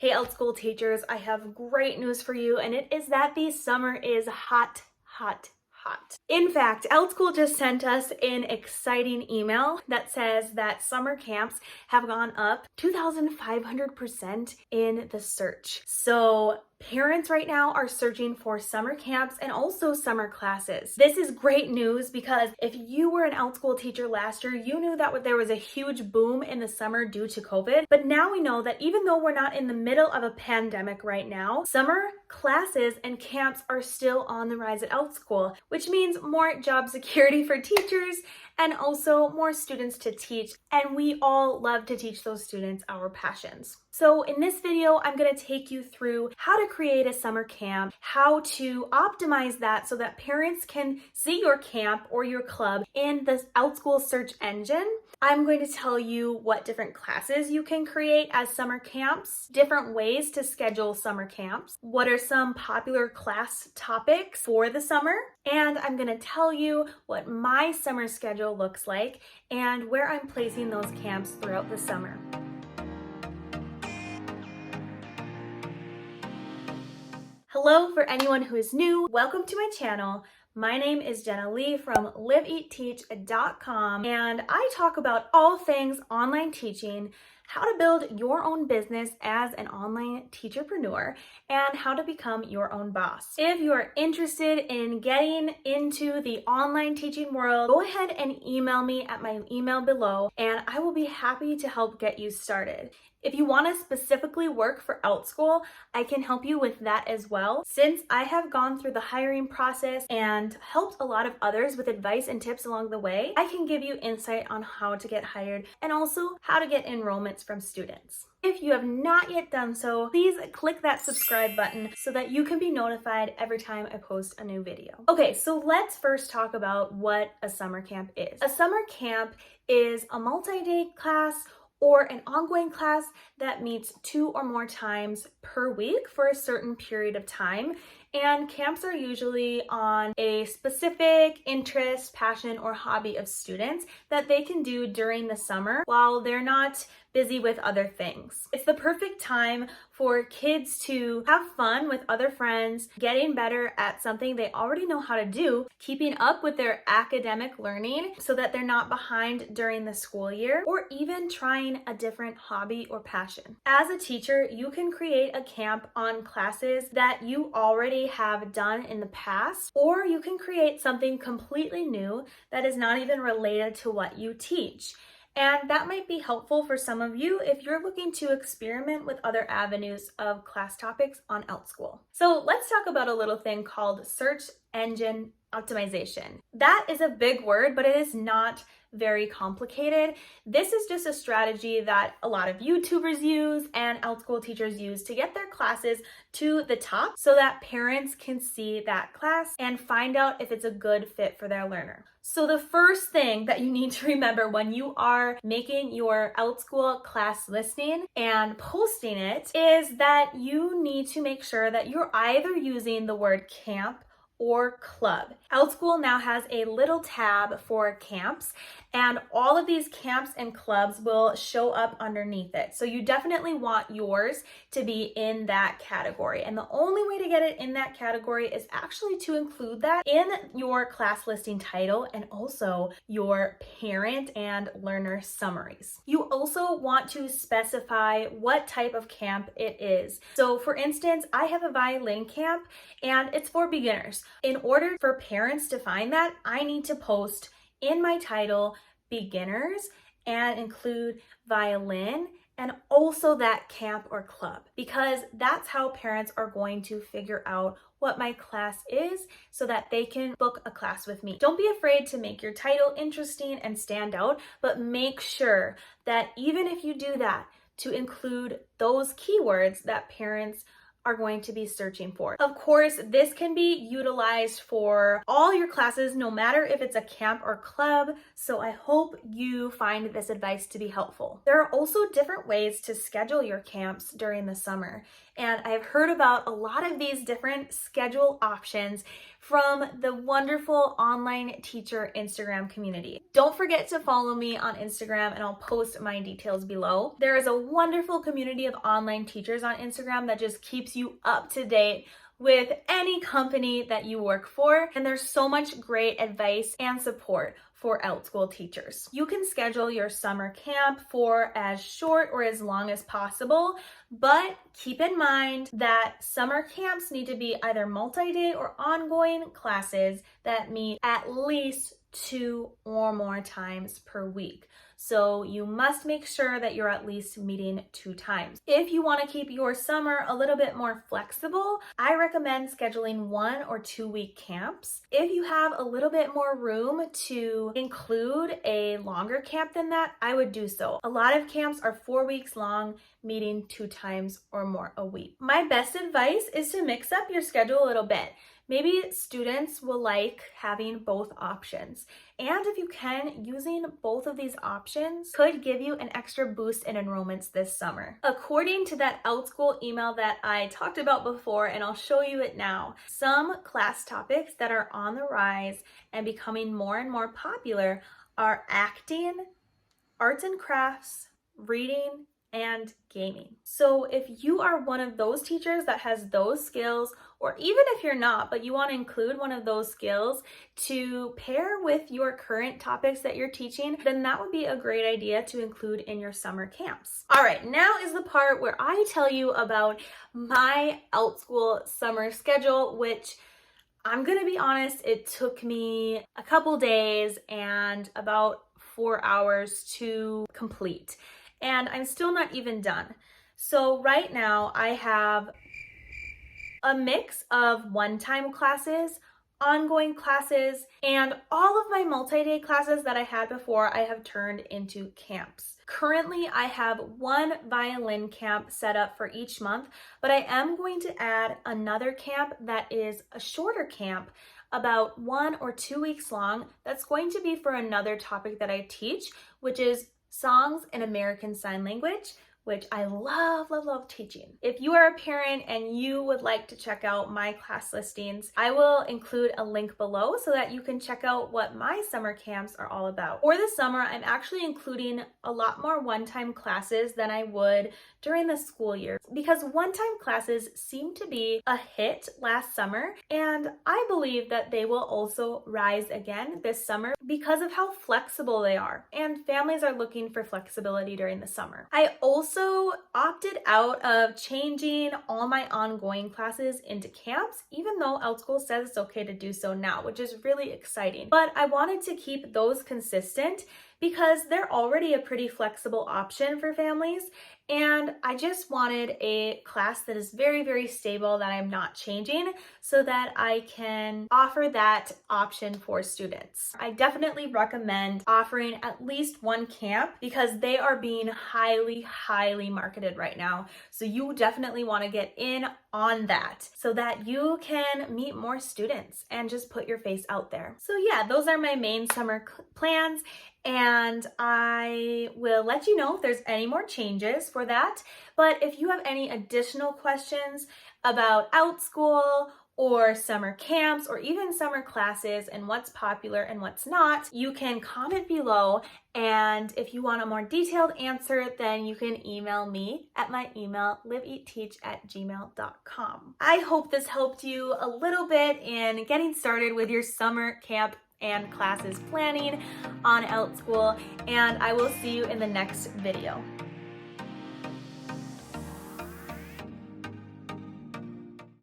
Hey, Outschool teachers, I have great news for you, and it is that the summer is hot, hot, hot. In fact, Outschool just sent us an exciting email that says that summer camps have gone up 2,500% in the search. So parents right now are searching for summer camps and also summer classes. This is great news because if you were an Outschool teacher last year, you knew that there was a huge boom in the summer due to COVID. But now we know that even though we're not in the middle of a pandemic right now, summer classes and camps are still on the rise at Outschool, which means more job security for teachers and also more students to teach. And we all love to teach those students our passions. So in this video, I'm going to take you through how to create a summer camp, how to optimize that so that parents can see your camp or your club in the Outschool search engine. I'm going to tell you what different classes you can create as summer camps, different ways to schedule summer camps, what are some popular class topics for the summer, and I'm going to tell you what my summer schedule looks like and where I'm placing those camps throughout the summer. Hello, for anyone who is new, welcome to my channel. My name is Jenna Lee from liveeatteach.com, and I talk about all things online teaching, how to build your own business as an online teacherpreneur, and how to become your own boss. If you are interested in getting into the online teaching world, go ahead and email me at my email below, and I will be happy to help get you started. If you want to specifically work for Outschool, I can help you with that as well. Since I have gone through the hiring process and helped a lot of others with advice and tips along the way, I can give you insight on how to get hired and also how to get enrollments from students. If you have not yet done so, please click that subscribe button so that you can be notified every time I post a new video. Okay, so let's first talk about what a summer camp is. A summer camp is a multi-day class or an ongoing class that meets 2 or more times per week for a certain period of time. And camps are usually on a specific interest, passion, or hobby of students that they can do during the summer while they're not busy with other things. It's the perfect time for kids to have fun with other friends, getting better at something they already know how to do, keeping up with their academic learning so that they're not behind during the school year, or even trying a different hobby or passion. As a teacher, you can create a camp on classes that you already have done in the past, or you can create something completely new that is not even related to what you teach. And that might be helpful for some of you if you're looking to experiment with other avenues of class topics on Outschool. So let's talk about a little thing called search engine optimization. That is a big word, but it is not very complicated. This is just a strategy that a lot of YouTubers use and Outschool teachers use to get their classes to the top so that parents can see that class and find out if it's a good fit for their learner. So the first thing that you need to remember when you are making your Outschool class listing and posting it is that you need to make sure that you're either using the word camp or club. Outschool now has a little tab for camps, and all of these camps and clubs will show up underneath it. So you definitely want yours to be in that category. And the only way to get it in that category is actually to include that in your class listing title and also your parent and learner summaries. You also want to specify what type of camp it is. So for instance, I have a violin camp and it's for beginners. In order for parents to find that, I need to post in my title beginners and include violin and also that camp or club, because that's how parents are going to figure out what my class is so that they can book a class with me. Don't be afraid to make your title interesting and stand out, but make sure that even if you do that, to include those keywords that parents are going to be searching for. Of course, this can be utilized for all your classes, no matter if it's a camp or club, so I hope you find this advice to be helpful. There are also different ways to schedule your camps during the summer, and I've heard about a lot of these different schedule options from the wonderful online teacher Instagram community. Don't forget to follow me on Instagram and I'll post my details below. There is a wonderful community of online teachers on Instagram that just keeps you up to date with any company that you work for, and there's so much great advice and support for Outschool teachers. You can schedule your summer camp for as short or as long as possible, but keep in mind that summer camps need to be either multi-day or ongoing classes that meet at least 2 or more times per week. So you must make sure that you're at least meeting 2 times. If you want to keep your summer a little bit more flexible, I recommend scheduling 1 or 2 week camps. If you have a little bit more room to include a longer camp than that, I would do so. A lot of camps are 4 weeks long, meeting 2 times or more a week. My best advice is to mix up your schedule a little bit. Maybe students will like having both options. And if you can, using both of these options could give you an extra boost in enrollments this summer. According to that Outschool email that I talked about before, and I'll show you it now, some class topics that are on the rise and becoming more and more popular are acting, arts and crafts, reading, and gaming. So if you are one of those teachers that has those skills, or even if you're not, but you want to include one of those skills to pair with your current topics that you're teaching, then that would be a great idea to include in your summer camps. All right, now is the part where I tell you about my Outschool summer schedule, which I'm gonna be honest, it took me a couple days and about 4 hours to complete. And I'm still not even done. So right now I have a mix of one-time classes, ongoing classes, and all of my multi-day classes that I had before I have turned into camps. Currently, I have 1 violin camp set up for each month, but I am going to add another camp that is a shorter camp, about 1 or 2 weeks long, that's going to be for another topic that I teach, which is songs in American Sign Language, which I love teaching. If you are a parent and you would like to check out my class listings, I will include a link below so that you can check out what my summer camps are all about. For the summer, I'm actually including a lot more one-time classes than I would during the school year, because one-time classes seem to be a hit last summer, and I believe that they will also rise again this summer because of how flexible they are, and families are looking for flexibility during the summer. I also opted out of changing all my ongoing classes into camps, even though Outschool says it's okay to do so now, which is really exciting. But I wanted to keep those consistent because they're already a pretty flexible option for families, and I just wanted a class that is very, very stable that I'm not changing so that I can offer that option for students. I definitely recommend offering at least 1 camp because they are being highly marketed right now. So you definitely want to get in on that so that you can meet more students and just put your face out there. So yeah, those are my main summer plans, and I will let you know if there's any more changes for that. But if you have any additional questions about Outschool or summer camps or even summer classes and what's popular and what's not, you can comment below. And if you want a more detailed answer, then you can email me at my email, liveeatteach@gmail.com. I hope this helped you a little bit in getting started with your summer camp and classes planning on Outschool, and I will see you in the next video.